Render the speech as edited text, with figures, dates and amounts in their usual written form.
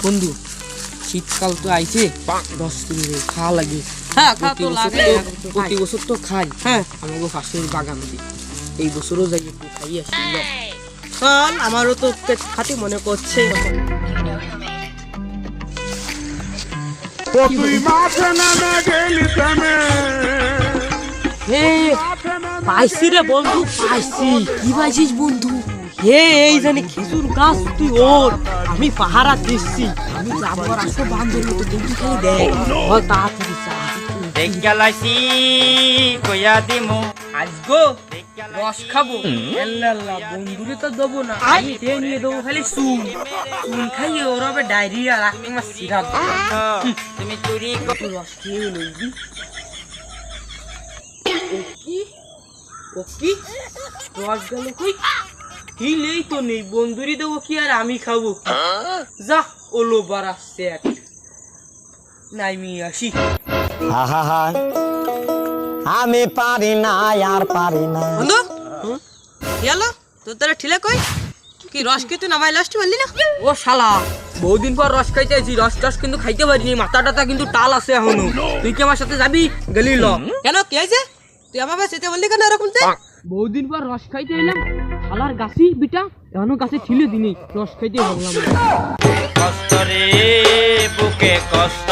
বন্ধু শীতকাল তো আইছে, রস কিনে খাওয়া লাগে। হ্যাঁ খা তো লাগে, প্রতি বছর তো খাই। হ্যাঁ আমাকে পাশের বাগান দিয়ে এই বছরও যাই একটু খাই আসি। চল, আমারও তো খাতি মনে করছে। পাইছি রে বন্ধু, পাইছি। কি পাইছিস বন্ধু? হে এই জানি খেজুর গাছ, তুই ওর, আমি পাহারা দিচ্ছি। আমি যাবো আর আসবো বান্ধব মতো, বন্ধু খালি দেখ। তাড়াতাড়ি চা। দেখালাইছি কইয়া দিমু আসবো রস খাবো। আল্লাহ বন্ধুরে তো দেবো না, আমি খেয়ে নিয়ে দেবো খালি চুন। চুন খাইয়ে ওর হবে ডায়রিয়া, রাখতে আমার সিরাপ। তুমি চুরি রস খেয়ে লইবি। ও কি রস গেল কই? কি নেই তো নেই, বন্ধুরই দেবো কি আর আমি খাবো কি? যা ওলো বারা সেট নাইমি আসি। আমি পারি না, আর পারি না। বন্ধু ইয়ালো তোর তারা ঠিলে কই? কি রস কি তুই নামাই লাস্ট বললি না? ও শালা, বহুদিন পর রস খাইতে আইছি। রস টস কিন্তু খাইতে পারিনি, মাথা টাথা কিন্তু টাল আছে এখনো। তুই কি আমার সাথে যাবি? গেলি ল। কেন কি হয়েছে? তুই আমার কাছে বললি কেন এরকম? বহুদিন পর রস খাইতে এলাম, শালার গাছি বিটা এখনো গাছে ছিলে দিনি, রস খাইতে ভাবলাম। কষ্ট রে বুকে কষ্ট,